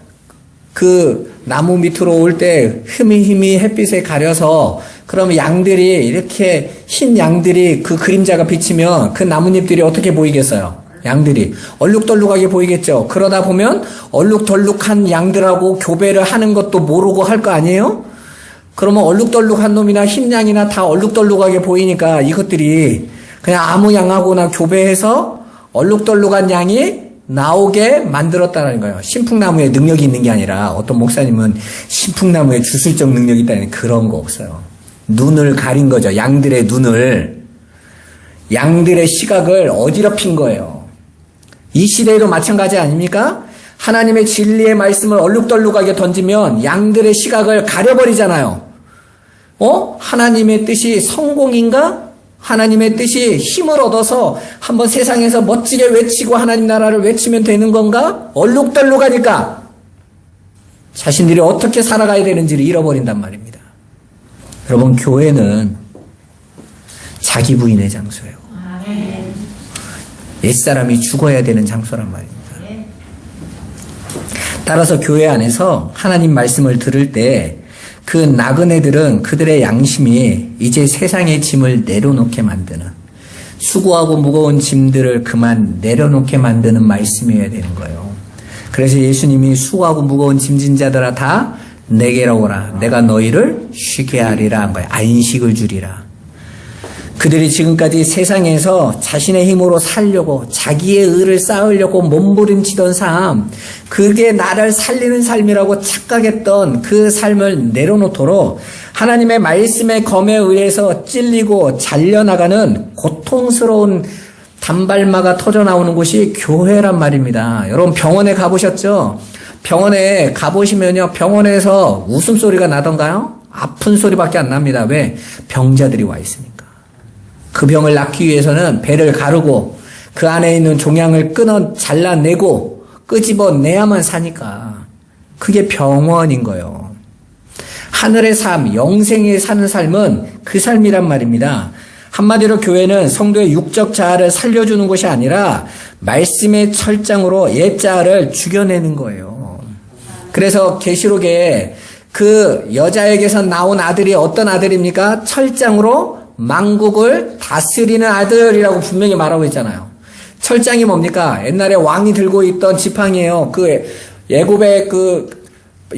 그 나무 밑으로 올 때 흠이 햇빛에 가려서 그러면 양들이 이렇게 흰 양들이 그 그림자가 비치면 그 나뭇잎들이 어떻게 보이겠어요? 양들이 얼룩덜룩하게 보이겠죠. 그러다 보면 얼룩덜룩한 양들하고 교배를 하는 것도 모르고 할 거 아니에요? 그러면 얼룩덜룩한 놈이나 흰 양이나 다 얼룩덜룩하게 보이니까 이것들이 그냥 아무 양하고나 교배해서 얼룩덜룩한 양이 나오게 만들었다는 거예요. 신풍나무에 능력이 있는 게 아니라 어떤 목사님은 신풍나무에 주술적 능력이 있다는 그런 거 없어요. 눈을 가린 거죠. 양들의 눈을, 양들의 시각을 어지럽힌 거예요. 이 시대에도 마찬가지 아닙니까? 하나님의 진리의 말씀을 얼룩덜룩하게 던지면 양들의 시각을 가려버리잖아요. 하나님의 뜻이 성공인가? 하나님의 뜻이 힘을 얻어서 한번 세상에서 멋지게 외치고 하나님 나라를 외치면 되는 건가? 얼룩덜룩하니까 자신들이 어떻게 살아가야 되는지를 잃어버린단 말입니다. 여러분, 교회는 자기 부인의 장소예요. 옛사람이 죽어야 되는 장소란 말입니다. 따라서 교회 안에서 하나님 말씀을 들을 때 그 나그네들은 그들의 양심이 이제 세상의 짐을 내려놓게 만드는, 수고하고 무거운 짐들을 그만 내려놓게 만드는 말씀이어야 되는 거예요. 그래서 예수님이 수고하고 무거운 짐진 자들아 다 내게로 오라. 내가 너희를 쉬게 하리라 한 거예요. 안식을 주리라. 그들이 지금까지 세상에서 자신의 힘으로 살려고 자기의 의를 쌓으려고 몸부림치던 삶, 그게 나를 살리는 삶이라고 착각했던 그 삶을 내려놓도록 하나님의 말씀의 검에 의해서 찔리고 잘려나가는 고통스러운 단발마가 터져나오는 곳이 교회란 말입니다. 여러분, 병원에 가보셨죠? 병원에 가보시면요, 병원에서 웃음소리가 나던가요? 아픈 소리밖에 안 납니다. 왜? 병자들이 와 있으니까. 그 병을 낫기 위해서는 배를 가르고 그 안에 있는 종양을 잘라내고 끄집어내야만 사니까. 그게 병원인 거예요. 하늘의 삶, 영생에 사는 삶은 그 삶이란 말입니다. 한마디로 교회는 성도의 육적 자아를 살려주는 것이 아니라 말씀의 철장으로 옛 자아를 죽여내는 거예요. 그래서 계시록에 그 여자에게서 나온 아들이 어떤 아들입니까? 철장으로 만국을 다스리는 아들이라고 분명히 말하고 있잖아요. 철장이 뭡니까? 옛날에 왕이 들고 있던 지팡이에요. 그 애굽의 그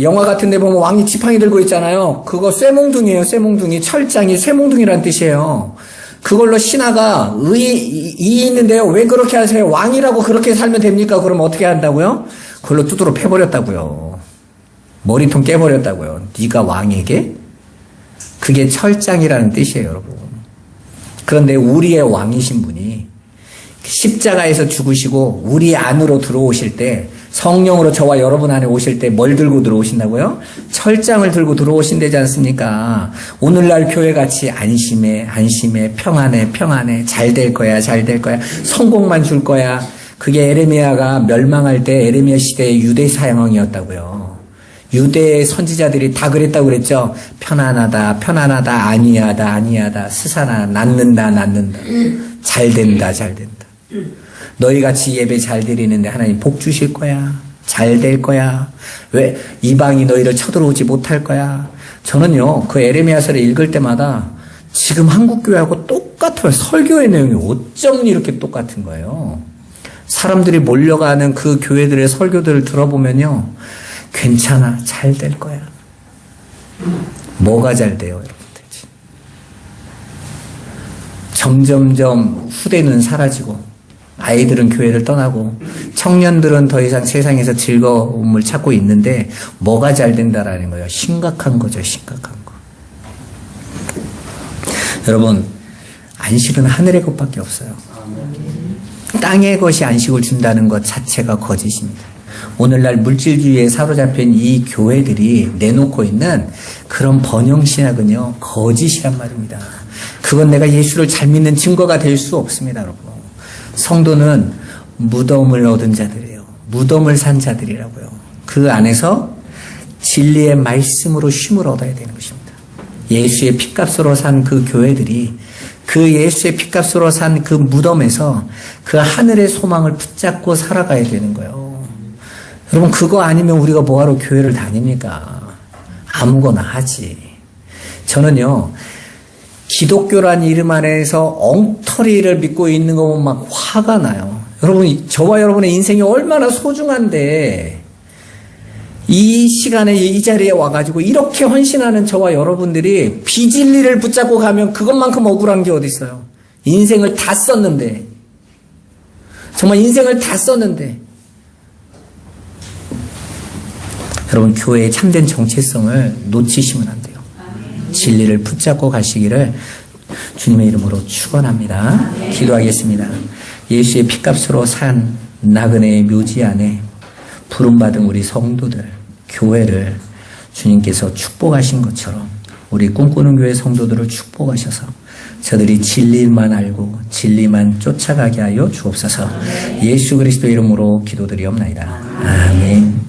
영화 같은 데 보면 왕이 지팡이 들고 있잖아요. 그거 쇠몽둥이에요. 쇠몽둥이. 철장이 쇠몽둥이란 뜻이에요. 그걸로 신하가 이 있는데요. 왜 그렇게 하세요? 왕이라고 그렇게 살면 됩니까? 그러면 어떻게 한다고요? 그걸로 두드러 패버렸다고요. 머리통 깨버렸다고요. 네가 왕에게? 그게 철장이라는 뜻이에요, 여러분. 그런데 우리의 왕이신 분이 십자가에서 죽으시고 우리 안으로 들어오실 때, 성령으로 저와 여러분 안에 오실 때 뭘 들고 들어오신다고요? 철장을 들고 들어오신다지 않습니까? 오늘날 교회같이 안심해, 평안해, 잘 될 거야, 성공만 줄 거야. 그게 에레미야가 멸망할 때 에레미야 시대의 유대 사형이었다고요. 유대 선지자들이 다 그랬다고 그랬죠. 편안하다, 아니하다, 스사나, 낫는다. 잘 된다. 너희같이 예배 잘 드리는데 하나님 복 주실 거야. 잘 될 거야. 왜? 이방이 너희를 쳐들어오지 못할 거야. 저는요, 그 에레미야서를 읽을 때마다 지금 한국교회하고 똑같아요. 설교의 내용이 어쩜 이렇게 똑같은 거예요. 사람들이 몰려가는 그 교회들의 설교들을 들어보면요, 괜찮아, 잘 될 거야. 뭐가 잘 돼요, 여러분들? 점점점 후대는 사라지고 아이들은 교회를 떠나고 청년들은 더 이상 세상에서 즐거움을 찾고 있는데 뭐가 잘 된다라는 거예요. 심각한 거죠, 심각한 거. 여러분, 안식은 하늘의 것밖에 없어요. 땅의 것이 안식을 준다는 것 자체가 거짓입니다. 오늘날 물질주의에 사로잡힌 이 교회들이 내놓고 있는 그런 번영신학은요, 거짓이란 말입니다. 그건 내가 예수를 잘 믿는 증거가 될 수 없습니다, 여러분. 성도는 무덤을 얻은 자들이에요. 무덤을 산 자들이라고요. 그 안에서 진리의 말씀으로 쉼을 얻어야 되는 것입니다. 예수의 핏값으로 산 그 교회들이 그 예수의 핏값으로 산 그 무덤에서 그 하늘의 소망을 붙잡고 살아가야 되는 거예요. 여러분, 그거 아니면 우리가 뭐하러 교회를 다닙니까? 아무거나 하지. 저는요, 기독교란 이름 안에서 엉터리를 믿고 있는 거 보면 막 화가 나요. 여러분, 저와 여러분의 인생이 얼마나 소중한데, 이 시간에 이 자리에 와가지고 이렇게 헌신하는 저와 여러분들이 비진리를 붙잡고 가면 그것만큼 억울한 게 어디 있어요? 인생을 다 썼는데, 정말 인생을 다 썼는데, 여러분, 교회의 참된 정체성을 놓치시면 안 돼요. 진리를 붙잡고 가시기를 주님의 이름으로 축원합니다. 기도하겠습니다. 예수의 피값으로 산 나그네의 묘지 안에 부름받은 우리 성도들, 교회를 주님께서 축복하신 것처럼 우리 꿈꾸는 교회 성도들을 축복하셔서 저들이 진리만 알고 진리만 쫓아가게 하여 주옵소서. 예수 그리스도 이름으로 기도드리옵나이다. 아멘.